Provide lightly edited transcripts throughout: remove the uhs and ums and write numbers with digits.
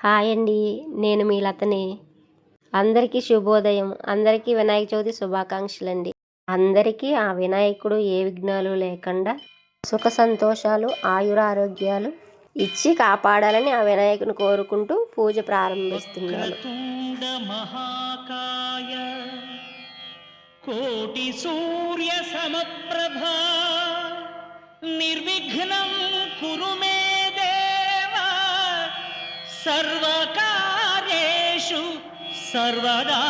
Hi అండి. నేను మీ లతని. అందరికీ శుభోదయం. అందరికీ వినాయక చవితి శుభాకాంక్షలండి. అందరికీ ఆ వినాయకుడు ఏ విఘ్నాలు లేకుండా సుఖ సంతోషాలు ఆయురారోగ్యాలు ఇచ్చి కాపాడాలని ఆ వినాయకుని కోరుకుంటూ పూజ ప్రారంభిస్తున్నాను. కోటి సూర్య సమప్రభ నిర్విఘ్నం కురు మే దేవ సర్వకార్యేషు సర్వదా.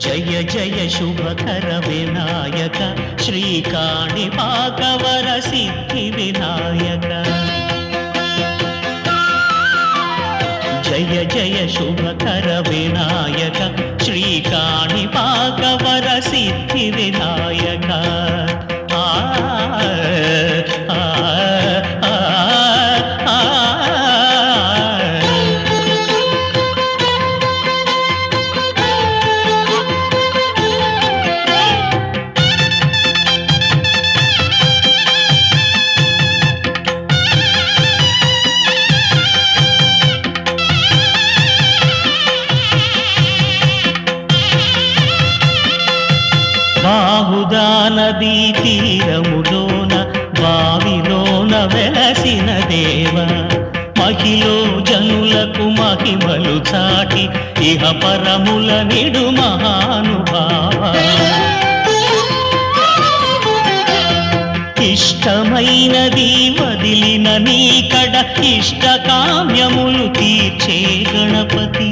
జయ జయ శుభకర వినాయక శ్రీకాణిపాకవర సిద్ధి వినాయక. జయ జయ శుభకర వినాయక శ్రీకాణిపాకవర సిద్ధి వినాయక. బాహుదా నదీ తీరములోన బావిలోన వెలసిన దేవ మహిలో జనులకు మహిమలు చాటి ఇహ పరముల నిడు మహానుభావ. ఇష్టమైనది వదిలిన నీకడ ఇష్ట కామ్యములు తీర్చే గణపతి.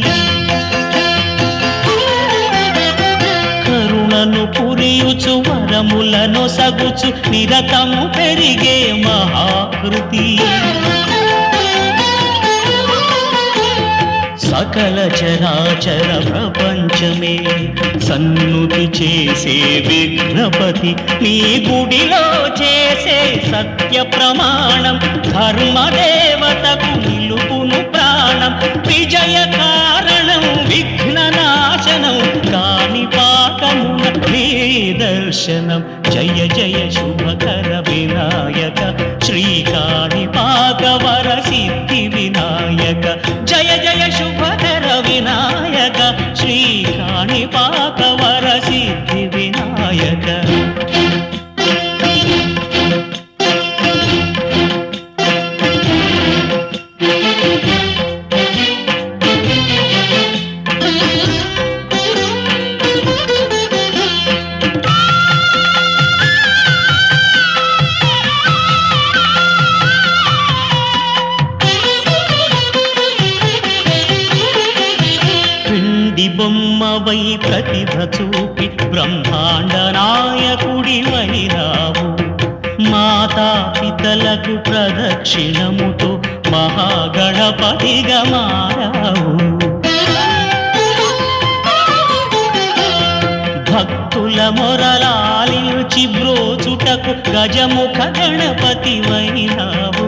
కరుణను పురియుచు వరములను సగుచు నిరతము పెరిగే మహాకృతి. సకల చరాచర ప్రపంచమే సన్నుతి చేసే విఘ్నపతి. నీ గుడిలో చేసే సత్య ప్రమాణం ధర్మదేవతకు నిలుపును ప్రాణం. విజయ కారణం విఘ్న నాశనం కాణిపాకమున నీ దర్శనం. జయ జయ శుభకర వినాయక శ్రీకాణిపాకవర సిద్ధి వినాయక. జయ జయ శుభకర వినాయక శ్రీకాణిపాకవర సిద్ధి వినాయక. బొమ్మవై ప్రతిభ చూపి బ్రహ్మాండ నాయకుడివైనావు. మాతా పితలకు ప్రదక్షిణముతో మహాగణపతిగా మారావు. భక్తుల మొరలాలించి బ్రోచుటకు గజముఖ గణపతివైనావు.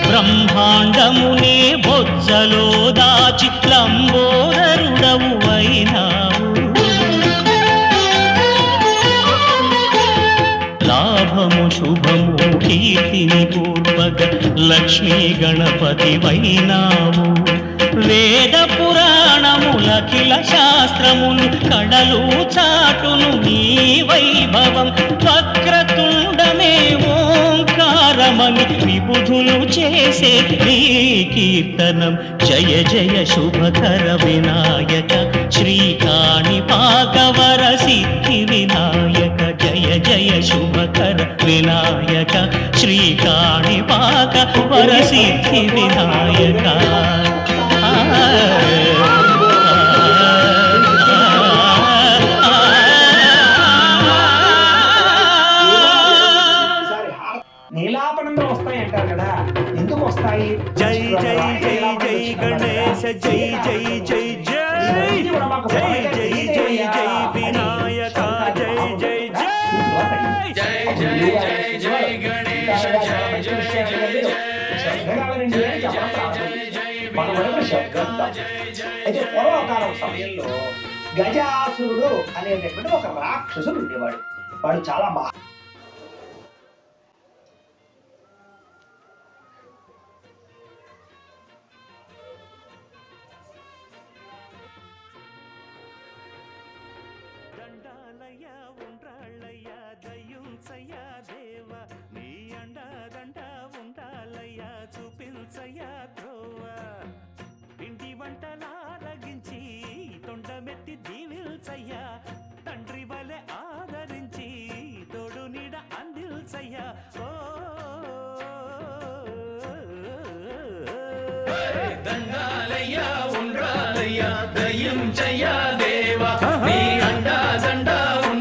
బ్రహ్మాండమునే బొజ్జలో దాచి లంబోదరుడవు అయినావు. లాభము శుభము కీర్తిని పూర్వక లక్ష్మీ గణపతి వైనావు. వేద పురాణములఖిల శాస్త్రములు కడలు చాటును నీ వైభవం. వక్రతుండమే ఓంకారమని విబుధులు చేసే నీ కీర్తనం. జయ జయ శుభకర వినాయక శ్రీకాణిపాకవర సిద్ధి వినాయక. జయ జయ శుభకర వినాయక శ్రీకాణిపాకవర సిద్ధి వినాయక. నీలాపనంగా వస్తాయి అంటారు కదా, ఎందుకు వస్తాయి? జై జై జై జై గణేశ జై జై జై జై జై జై జై జై వినాయక జై జై జై జై జై జై జై గణేశ జై జై జై జై. మన వైపు శబ్దం. అయితే పూర్వకాలం సమయంలో గజాసురుడు అనేటటువంటి ఒక రాక్షసుడు ఉండేవాడు. వాడు చాలా దండాలయ్య ఉండ్రాళ్ళయ్య దయ్యుంచయ్య దేవ నీ అండ దండ ఉండాలయ్య చూపించయ్య త్రోవ ఇంటి వంటలారగించి తొండమెత్తి దీవిల్చయ్య తండ్రి వలె ఆదరించి తోడు నీడ అందిల్చయ్య ఓ దండాలయ్య ఉండ్రాలయ్య దయ్యం చెయ్య